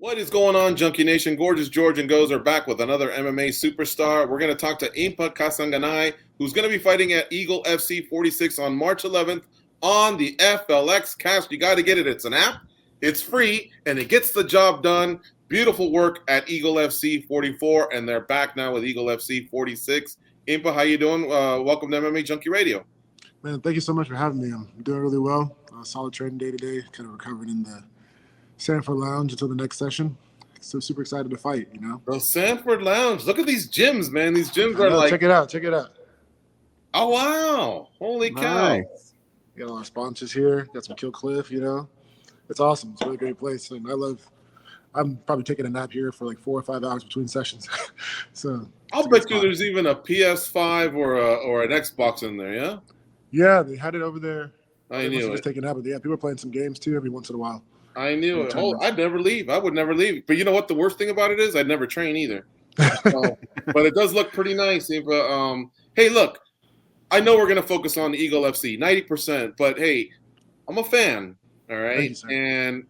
What is going on, Junkie Nation? Gorgeous George and Goes are back with another MMA superstar. We're going to talk to Impa Kasanganay, who's going to be fighting at Eagle FC 46 on March 11th on the FLX cast. You got to get it. It's an app. It's free, and it gets the job done. Beautiful work at Eagle FC 44, and they're back now with Eagle FC 46. Impa, how you doing? Welcome to MMA Junkie Radio. Man, thank you so much for having me. I'm doing really well. Solid training day today. Kind of recovering in the Sanford Lounge until the next session. So super excited to fight, you know. The Sanford Lounge. Look at these gyms, man. These gyms are like... Check it out. Check it out. Oh, wow. Holy cow. Got all our sponsors here. Got some Kill Cliff, you know. It's awesome. It's a really great place. And I'm probably taking a nap here for like 4 or 5 hours between sessions. So I'll bet you there's even a PS5 or an Xbox in there, yeah? Yeah, they had it over there. I knew it. Just taking a nap, but yeah, people are playing some games too every once in a while. I knew it. Oh, I'd never leave. I would never leave. But you know what the worst thing about it is? I'd never train either. But it does look pretty nice. Hey, look, I know we're going to focus on Eagle FC, 90%. But, hey, I'm a fan, all right? And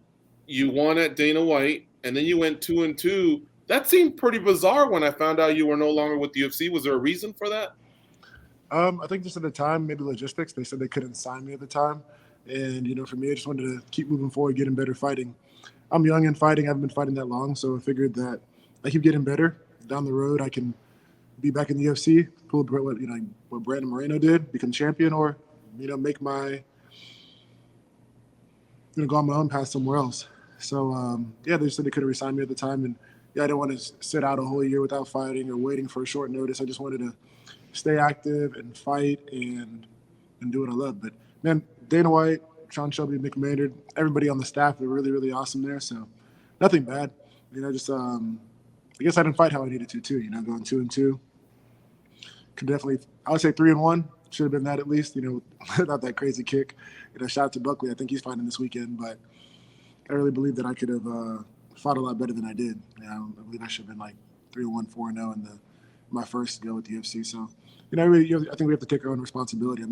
you won at Dana White, and then you went 2-2. That seemed pretty bizarre when I found out you were no longer with the UFC. Was there a reason for that? I think just at the time, maybe logistics. They said they couldn't sign me at the time. And, you know, for me, I just wanted to keep moving forward, getting better fighting. I'm young and fighting. I haven't been fighting that long, so I figured that I keep getting better. Down the road, I can be back in the UFC, pull what Brandon Moreno did, become champion, or, you know, make my, go on my own path somewhere else. So, they just said they couldn't resign me at the time. And, I didn't want to sit out a whole year without fighting or waiting for a short notice. I just wanted to stay active and fight and do what I love. But, man, Dana White, Sean Shelby, Mick Maynard, everybody on the staff, they're really, really awesome there. So nothing bad. Just I guess I didn't fight how I needed to too, going 2-2. Could definitely, I would say 3-1. Should have been that at least, without that crazy kick. Shout out to Buckley. I think he's fighting this weekend, but I really believe that I could have fought a lot better than I did. I believe I should have been like 3-1, 4-0 in my first go with the UFC. So, I think we have to take our own responsibility.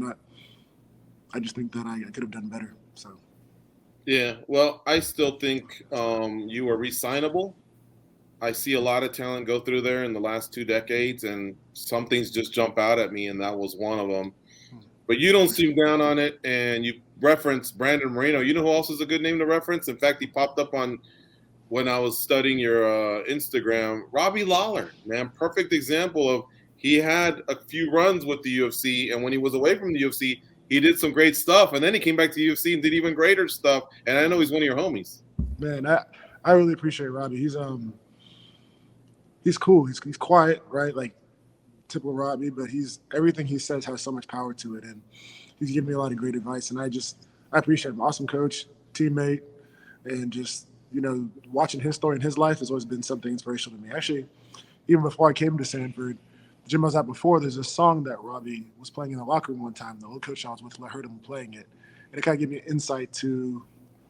I just think that I could have done better. So, yeah. Well, I still think you are re-signable. I see a lot of talent go through there in the last 2 decades, and some things just jump out at me, and that was one of them. But you don't seem down on it, and you referenced Brandon Moreno. You know who else is a good name to reference? In fact, he popped up on when I was studying your Instagram. Robbie Lawler, man, perfect example of he had a few runs with the UFC, and when he was away from the UFC, he did some great stuff, and then he came back to the UFC and did even greater stuff. And I know he's one of your homies. Man, I really appreciate Robbie. He's cool. He's quiet, right? Like typical Robbie, but everything he says has so much power to it, and he's giving me a lot of great advice. And I appreciate him. Awesome coach, teammate, and just watching his story and his life has always been something inspirational to me. Actually, even before I came to Sanford, the gym I was at before, there's a song that Robbie was playing in the locker room one time. The old coach I was with, I heard him playing it, and it kind of gave me an insight to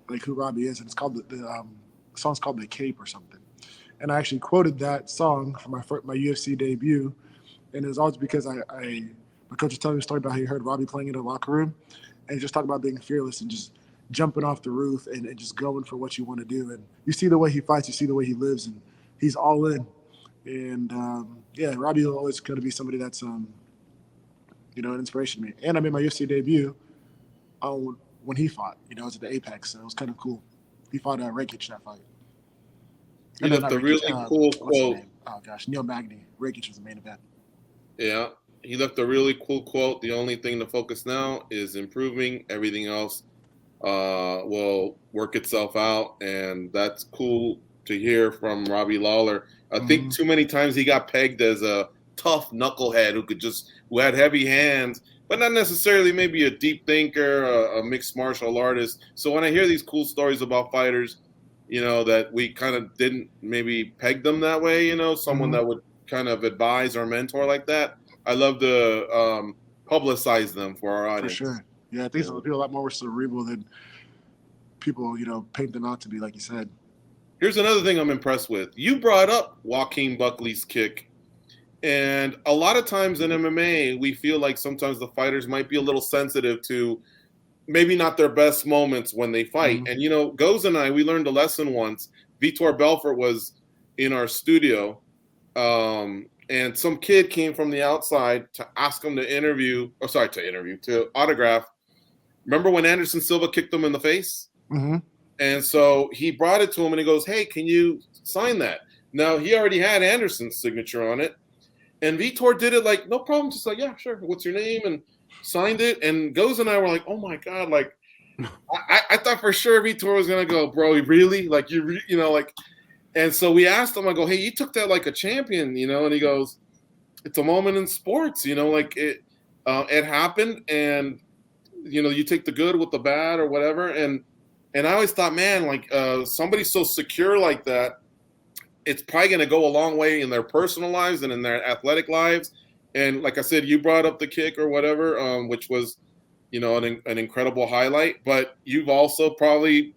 like who Robbie is. And it's called the song's called "The Cape" or something. And I actually quoted that song for my UFC debut, and it was always because my coach was telling me a story about how he heard Robbie playing in the locker room, and he just talked about being fearless and just jumping off the roof and just going for what you want to do. And you see the way he fights, you see the way he lives, and he's all in. And Robbie will always going to be somebody that's an inspiration to me. And I made my UFC debut when he fought. It was at the Apex, so it was kind of cool. He fought Rakic that fight. You left a really cool quote. Oh gosh, Neil Magny. Rakic was the main event. Yeah, he left a really cool quote. The only thing to focus now is improving. Everything else will work itself out, and that's cool to hear from Robbie Lawler. I think too many times he got pegged as a tough knucklehead who had heavy hands, but not necessarily maybe a deep thinker, a mixed martial artist. So when I hear these cool stories about fighters, that we kind of didn't maybe peg them that way, someone that would kind of advise or mentor like that, I love to publicize them for our audience. For sure. Yeah, I think some people a lot more cerebral than people, paint them out to be, like you said. Here's another thing I'm impressed with. You brought up Joaquin Buckley's kick. And a lot of times in MMA, we feel like sometimes the fighters might be a little sensitive to maybe not their best moments when they fight. And, Goz and I, we learned a lesson once. Vitor Belfort was in our studio, and some kid came from the outside to ask him to autograph. Remember when Anderson Silva kicked him in the face? Mm-hmm. And so he brought it to him and he goes, "Hey, can you sign that?" Now he already had Anderson's signature on it. And Vitor did it like, no problem. Just like, yeah, sure. What's your name? And signed it. And Goz and I were like, oh my God. Like, I thought for sure Vitor was going to go, bro, really? Like, and so we asked him, I go, hey, you took that like a champion, and he goes, it's a moment in sports, like it happened. And, you take the good with the bad or whatever. And I always thought, man, like somebody so secure like that, it's probably going to go a long way in their personal lives and in their athletic lives. And like I said, you brought up the kick or whatever, which was, an incredible highlight. But you've also probably,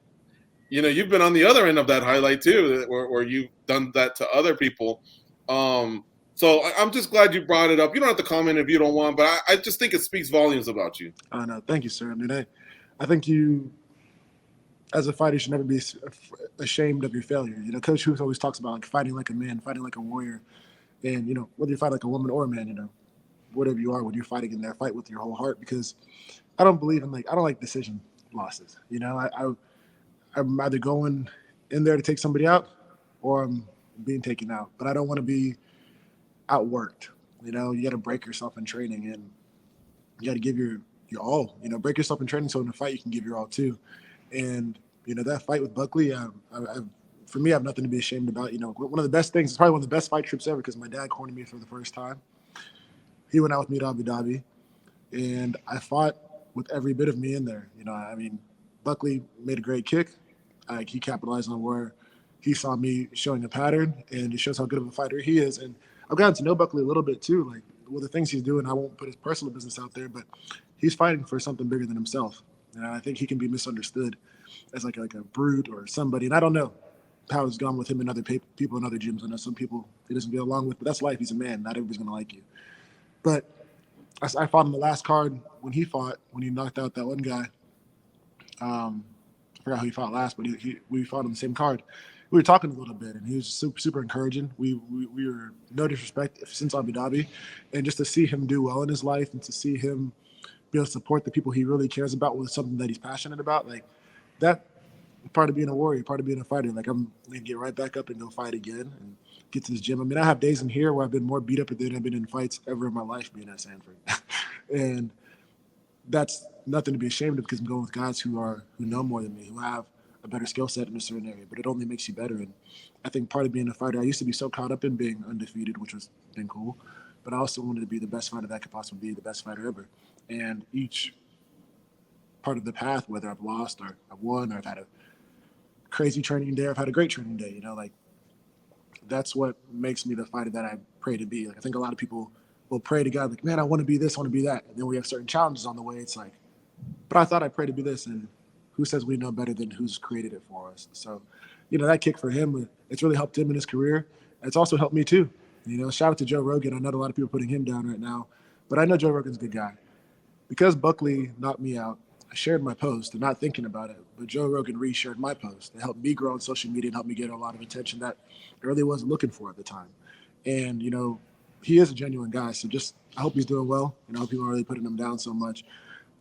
you've been on the other end of that highlight too, where you've done that to other people. So I'm just glad you brought it up. You don't have to comment if you don't want, but I just think it speaks volumes about you. Oh, no, thank you, sir. I mean, I think you, as a fighter, should never be ashamed of your failure. Coach Hughes always talks about like fighting like a man, fighting like a warrior. And, whether you fight like a woman or a man, whatever you are, when you're fighting in there, fight with your whole heart, because I don't believe in I don't like decision losses. I'm either going in there to take somebody out or I'm being taken out, but I don't want to be outworked. You got to break yourself in training and you got to give your all, break yourself in training so in the fight you can give your all too. And, that fight with Buckley, for me, I have nothing to be ashamed about. One of the best things, it's probably one of the best fight trips ever because my dad cornered me for the first time. He went out with me to Abu Dhabi, and I fought with every bit of me in there. Buckley made a great kick. He capitalized on where he saw me showing a pattern, and it shows how good of a fighter he is. And I've gotten to know Buckley a little bit too. Like, well, the things he's doing, I won't put his personal business out there, but he's fighting for something bigger than himself. And I think he can be misunderstood as like a brute or somebody. And I don't know how it's gone with him and other people in other gyms. I know some people he doesn't get along with, but that's life. He's a man. Not everybody's going to like you. But I fought in the last card when he knocked out that one guy. I forgot who he fought last, but we fought on the same card. We were talking a little bit, and he was super, super encouraging. We were no disrespect since Abu Dhabi, and just to see him do well in his life and to see him be able to support the people he really cares about with something that he's passionate about, like that part of being a warrior, part of being a fighter. Like I'm going to get right back up and go fight again and get to this gym. I mean, I have days in here where I've been more beat up than I've been in fights ever in my life being at Sanford. And that's nothing to be ashamed of because I'm going with guys who know more than me, who have a better skill set in a certain area, but it only makes you better. And I think part of being a fighter, I used to be so caught up in being undefeated, which was been cool, but I also wanted to be the best fighter that I could possibly be, the best fighter ever. And each part of the path, whether I've lost or I've won or I've had a crazy training day, I've had a great training day, like that's what makes me the fighter that I pray to be. Like I think a lot of people will pray to God, like, man, I want to be this, I want to be that. And then we have certain challenges on the way. It's like, but I thought I prayed to be this. And who says we know better than who's created it for us? So, that kick for him, it's really helped him in his career. It's also helped me too. Shout out to Joe Rogan. I know a lot of people are putting him down right now, but I know Joe Rogan's a good guy. Because Buckley knocked me out, I shared my post and not thinking about it, but Joe Rogan reshared my post. It helped me grow on social media and helped me get a lot of attention that I really wasn't looking for at the time. And, he is a genuine guy. So I hope he's doing well. I hope people aren't really putting him down so much.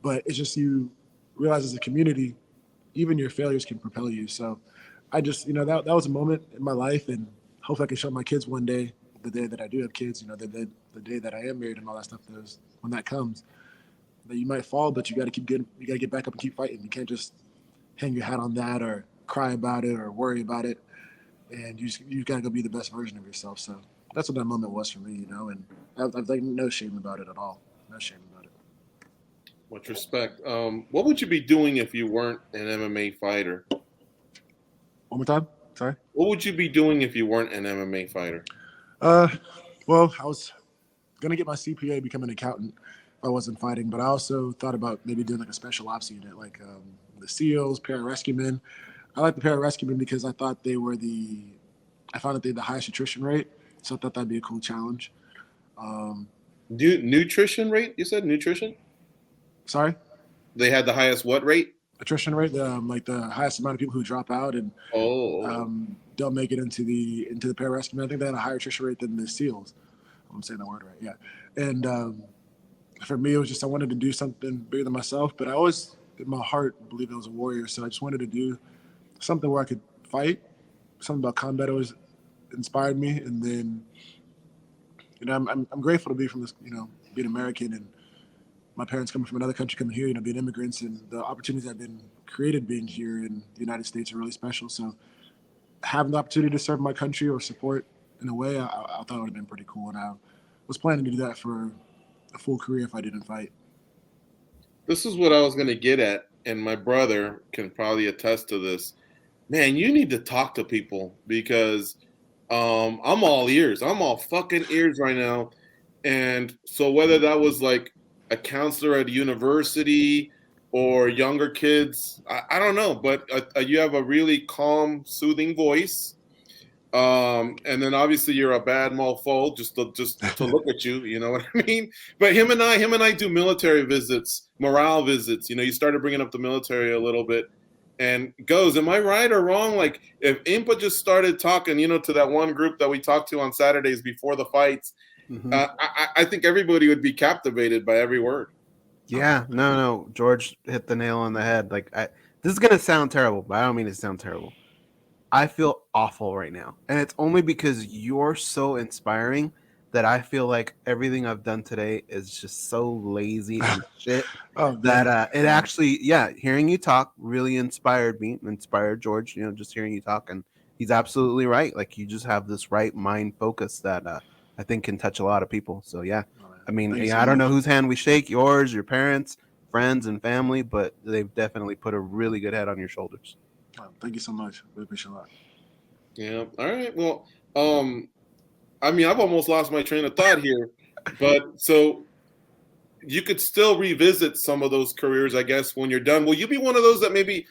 But it's just you realize as a community, even your failures can propel you. So I just, that was a moment in my life. And hopefully I can show my kids one day, the day that I do have kids, the day that I am married and all that stuff, when that comes, that you might fall, but you got to get back up and keep fighting. You can't just hang your hat on that or cry about it or worry about it. And you got to go be the best version of yourself. So that's what that moment was for me, and I've like no shame about it at all. No shame about it. Much respect. What would you be doing if you weren't an MMA fighter? One more time? Sorry? What would you be doing if you weren't an MMA fighter? Well, I was going to get my CPA, become an accountant if I wasn't fighting, but I also thought about maybe doing like a special ops unit, like the SEALs, pararescuemen. I like the pararescuemen because I thought they were I found that they had the highest attrition rate, so I thought that'd be a cool challenge. Nutrition rate? You said nutrition? Sorry? They had the highest what rate? attrition rate, like the highest amount of people who drop out and Oh, don't make it into the pararescue. I think they had a higher attrition rate than the SEALs. I'm saying that word right, yeah. And for me, it was just I wanted to do something bigger than myself, but I always, in my heart, believed I was a warrior. So I just wanted to do something where I could fight. Something about combat always inspired me, and then I'm grateful to be from this, being American and my parents coming from another country coming here, being immigrants, and the opportunities that have been created being here in the United States are really special. So having the opportunity to serve my country or support in a way, I thought it would have been pretty cool, and I was planning to do that for a full career if I didn't fight. this is what I was going to get at, and my brother can probably attest to this. Man, you need to talk to people because I'm all ears. I'm all fucking ears right now. And so whether that was like a counselor at a university or younger kids, I don't know, but you have a really calm, soothing voice. And then obviously you're a bad mofo just to look at you, you know what I mean? But him and I do military visits, morale visits. You started bringing up the military a little bit, and goes, am I right or wrong? Like if Impa just started talking, to that one group that we talked to on Saturdays before the fights, I think everybody would be captivated by every word. Yeah, no, George hit the nail on the head. Like this is gonna sound terrible, but I don't mean to sound terrible. I feel awful right now. And it's only because you're so inspiring that I feel like everything I've done today is just so lazy and shit that it actually, hearing you talk really inspired me, inspired George, just hearing you talk. And he's absolutely right. Like you just have this right mind focus that I think can touch a lot of people. So, yeah. I mean, I don't know whose hand we shake, yours, your parents, friends, and family, but they've definitely put a really good head on your shoulders. Thank you so much. We appreciate a lot. Yeah. All right. Well, I mean, I've almost lost my train of thought here, but so you could still revisit some of those careers, I guess, when you're done. Will you be one of those that maybe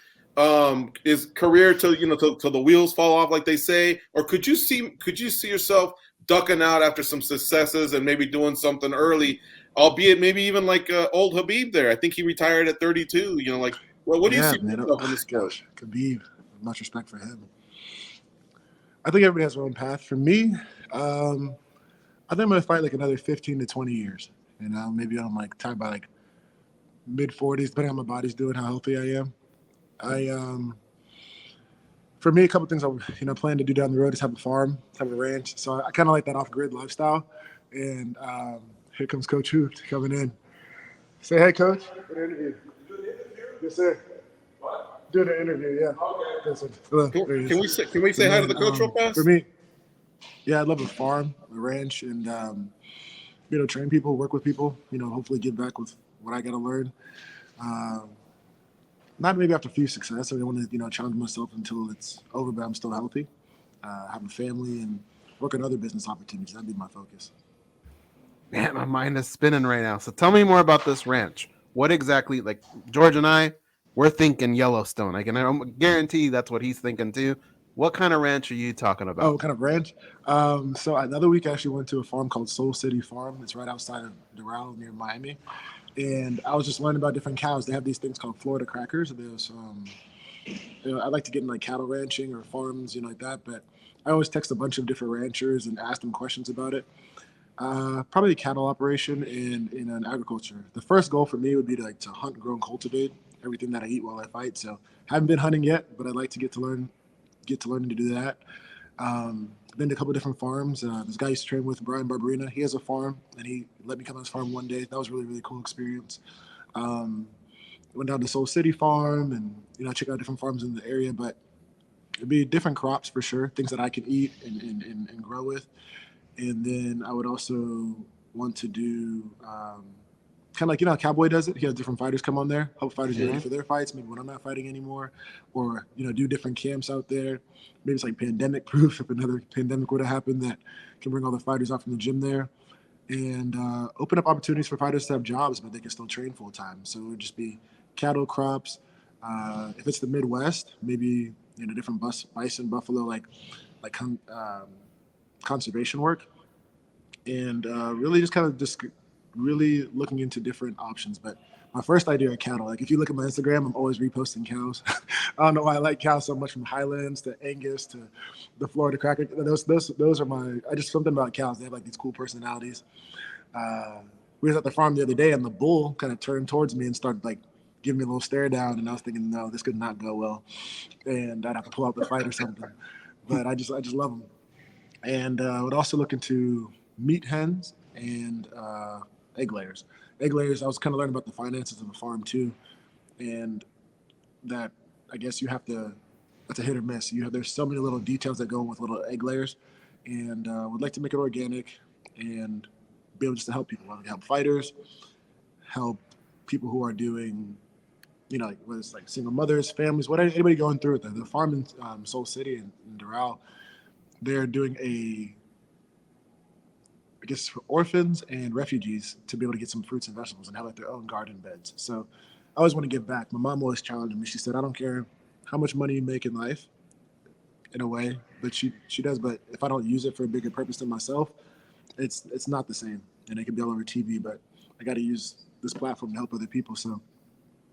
is career till the wheels fall off, like they say, or could you see yourself ducking out after some successes and maybe doing something early, albeit maybe even like old Habib there? I think he retired at 32. Like. Well, what do you see yourself in the sport? Gosh, Khabib, much respect for him. I think everybody has their own path. For me, I think I'm going to fight like another 15 to 20 years. Maybe I'm like tied by like mid 40s, depending on how my body's doing, how healthy I am. For me, a couple things I plan to do down the road is have a farm, have a ranch. So I kind of like that off-grid lifestyle. And here comes Coach Hoot coming in. Say hey, Coach. Good interview. Yes, sir. What? Doing an interview, yeah. Okay. Hello. Can we say hi to the coach real fast? For me, yeah, I'd love a farm, a ranch, and train people, work with people. Hopefully give back with what I got to learn. Not maybe after a few success. I want to challenge myself until it's over, but I'm still healthy. Have a family and work on other business opportunities. That'd be my focus. Man, my mind is spinning right now. So tell me more about this ranch. What exactly, like George and I, we're thinking Yellowstone. I can guarantee that's what he's thinking too. What kind of ranch are you talking about? Oh, what kind of ranch? So another week I actually went to a farm called Soul City Farm. It's right outside of Doral near Miami. And I was just learning about different cows. They have these things called Florida crackers. There's, I like to get in like cattle ranching or farms, like that. But I always text a bunch of different ranchers and ask them questions about it. Probably a cattle operation and in an agriculture. The first goal for me would be to hunt, grow, and cultivate everything that I eat while I fight. So haven't been hunting yet, but I'd like to get to learning to do that. Been to a couple of different farms. This guy I used to train with, Brian Barberina, he has a farm, and he let me come on his farm one day. That was a really, really cool experience. Went down to Soul City Farm and check out different farms in the area, but it'd be different crops for sure, things that I can eat and grow with. And then I would also want to do kind of like, how Cowboy does it. He has different fighters come on there, help fighters get ready for their fights, maybe when I'm not fighting anymore, or, do different camps out there. Maybe it's like pandemic proof if another pandemic would have happened that can bring all the fighters out from the gym there. And open up opportunities for fighters to have jobs, but they can still train full time. So it would just be cattle, crops. If it's the Midwest, maybe, different bison, buffalo, like conservation work, and really just really looking into different options. But my first idea of cattle. Like if you look at my Instagram, I'm always reposting cows. I don't know why I like cows so much, from Highlands to Angus to the Florida Cracker. Those are my. I just something about cows. They have like these cool personalities. We was at the farm the other day, and the bull kind of turned towards me and started like giving me a little stare down, and I was thinking, no, this could not go well, and I'd have to pull out the fight or something. But I just love them, and I would also look into meat hens and egg layers. Egg layers, I was kind of learning about the finances of a farm too, and that I guess you have to. That's a hit or miss. There's so many little details that go with little egg layers, and would like to make it organic and be able just to help people. I would help fighters, help people who are doing, like whether it's like single mothers, families, whatever, anybody going through it. The farm in Soul City in Doral, they're doing I guess for orphans and refugees to be able to get some fruits and vegetables and have like their own garden beds. So I always want to give back. My mom always challenged me. She said, I don't care how much money you make in life, in a way, but she does. But if I don't use it for a bigger purpose than myself, it's not the same. And it can be all over TV, but I got to use this platform to help other people. So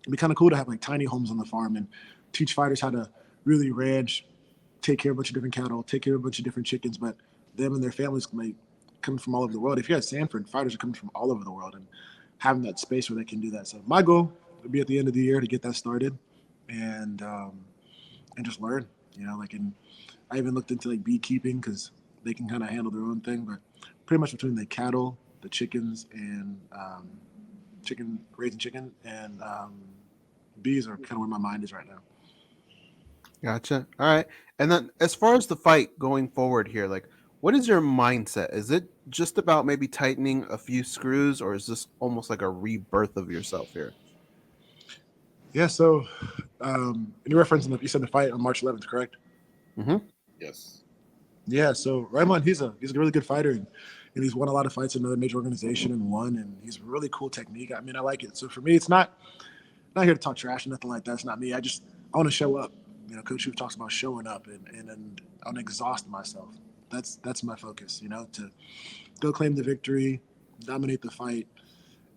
it'd be kind of cool to have like tiny homes on the farm and teach fighters how to really ranch, take care of a bunch of different cattle, take care of a bunch of different chickens, but them and their families can coming from all over the world. If you're at Sanford, fighters are coming from all over the world, and having that space where they can do that. So my goal would be at the end of the year to get that started and just learn, and I even looked into like beekeeping because they can kind of handle their own thing, but pretty much between the cattle, the chickens, and raising chicken and bees are kind of where my mind is right now. Gotcha. All right. And then as far as the fight going forward here, like what is your mindset? Is it just about maybe tightening a few screws, or is this almost like a rebirth of yourself here? Yeah, so you're referencing, you said the fight on March 11th, correct? Mm-hmm. Yes. Yeah, so Raimond, he's a really good fighter, and he's won a lot of fights in another major organization and won, and he's a really cool technique. I mean, I like it. So for me, it's not here to talk trash or nothing like that. It's not me. I want to show up. Coach Hoof talks about showing up, and I want to exhaust myself. That's my focus, to go claim the victory, dominate the fight,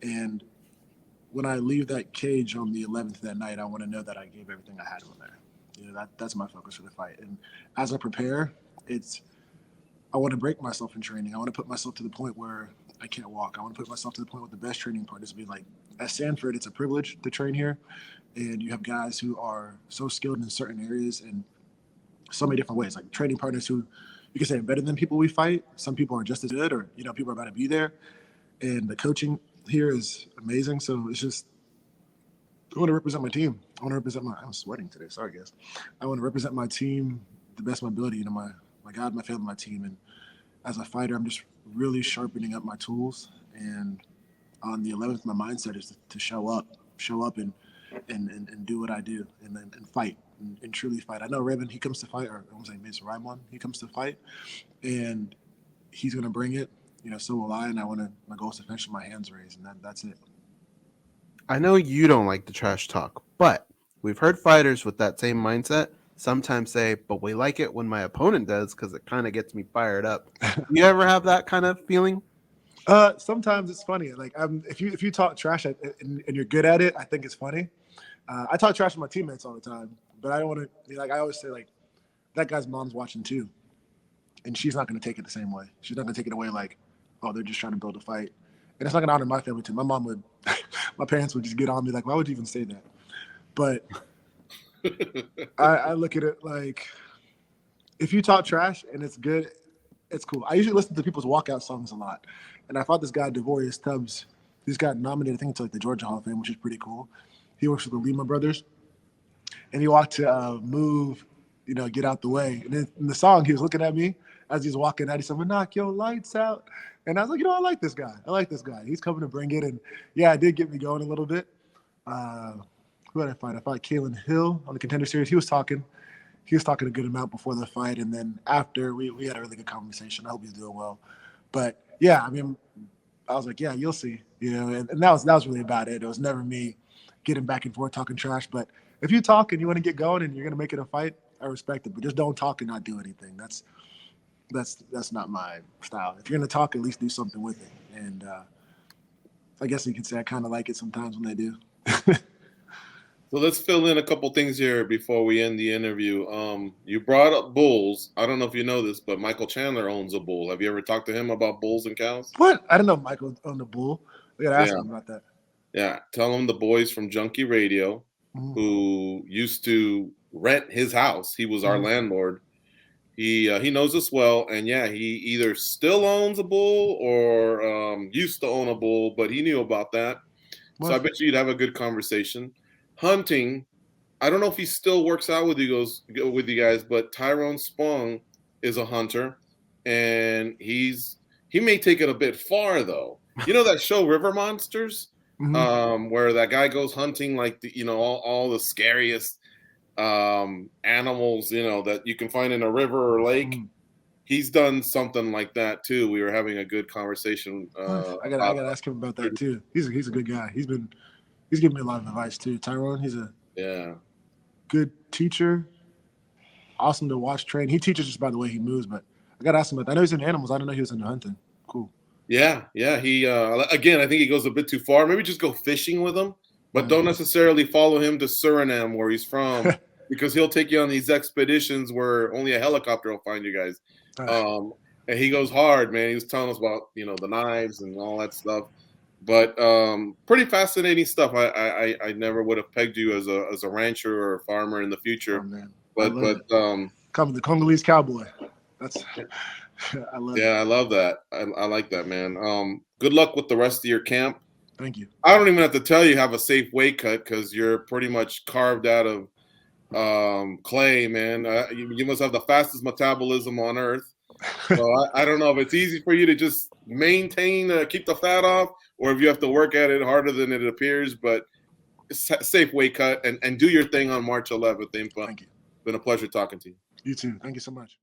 and when I leave that cage on the 11th that night, I want to know that I gave everything I had on there. That's my focus for the fight. And as I prepare, I want to break myself in training. I want to put myself to the point where I can't walk. I want to put myself to the point where the best training partners be like, at Sanford, it's a privilege to train here. And you have guys who are so skilled in certain areas in so many different ways, like training partners who you can say are better than people we fight. Some people are just as good, or, people are about to be there. And the coaching here is amazing. So it's just, I want to represent my team. I'm sweating today. Sorry, guys. I want to represent my team the best of my ability, my God, my family, my team. And as a fighter, I'm just really sharpening up my tools. And on the 11th, my mindset is to show up and do what I do and fight and truly fight. I know Raven, he comes to fight, or I was saying Miss Raimond, he comes to fight, and he's going to bring it. So will I, and my goal is to finish with my hands raised, and that's it. I know you don't like the trash talk, but we've heard fighters with that same mindset sometimes say, but we like it when my opponent does because it kind of gets me fired up. You ever have that kind of feeling? Sometimes it's funny. Like if you talk trash and you're good at it, I think it's funny. I talk trash to my teammates all the time, but I don't want to. I always say, like, that guy's mom's watching too, and she's not going to take it the same way. She's not going to take it away like, oh, they're just trying to build a fight. And it's not going to honor my family too. My mom would, my parents would just get on me like, why would you even say that? But I look at it like, if you talk trash and it's good, it's cool. I usually listen to people's walkout songs a lot. And I thought this guy, Devorius Tubbs, he's got nominated, I think, to like the Georgia Hall of Fame, which is pretty cool. He works with the Lima brothers. And he walked to move, get out the way. And then in the song, he was looking at me as he's walking out. He said, well, knock your lights out. And I was like, I like this guy. He's coming to bring it. And yeah, it did get me going a little bit. Who did I fight? I fought Kalen Hill on the Contender Series. He was talking a good amount before the fight. And then after, we had a really good conversation. I hope he's doing well. But yeah, I mean, I was like, yeah, you'll see. And that was really about it. It was never me getting back and forth talking trash. But if you talk and you want to get going and you're going to make it a fight, I respect it. But just don't talk and not do anything. That's not my style. If you're going to talk, at least do something with it. And I guess you could say I kind of like it sometimes when they do. So let's fill in a couple things here before we end the interview. You brought up bulls. I don't know if you know this, but Michael Chandler owns a bull. Have you ever talked to him about bulls and cows? What? I didn't know Michael owned a bull. We gotta ask him about that. Yeah, tell him the boys from Junkie Radio, who used to rent his house. He was our landlord. He knows us well, and yeah, he either still owns a bull or used to own a bull, but he knew about that. What? So I bet you'd have a good conversation. Hunting, I don't know if he still works out with you guys, but Tyrone Spong is a hunter, and he may take it a bit far though. You know that show River Monsters, where that guy goes hunting like all the scariest animals that you can find in a river or lake. He's done something like that too. We were having a good conversation. I gotta ask him about that too. He's a good guy. He's given me a lot of advice too. Tyrone, he's a good teacher. Awesome to watch train. He teaches just by the way he moves, but I gotta ask him about that. I know he's into animals. I didn't know he was into hunting. Cool. Yeah. He again, I think he goes a bit too far. Maybe just go fishing with him, but don't necessarily follow him to Suriname where he's from, because he'll take you on these expeditions where only a helicopter will find you guys. And he goes hard, man. He was telling us about the knives and all that stuff. But pretty fascinating stuff. I never would have pegged you as a rancher or a farmer in the future. But come the Congolese cowboy. I love it. I love that. I like that, man. Good luck with the rest of your camp. Thank you. I don't even have to tell you have a safe weight cut because you're pretty much carved out of clay, man. You must have the fastest metabolism on earth. So I don't know if it's easy for you to just maintain, keep the fat off, or if you have to work at it harder than it appears. But safe weight cut and do your thing on March 11th, Impa. Thank you. Been a pleasure talking to you. You too. Thank you so much.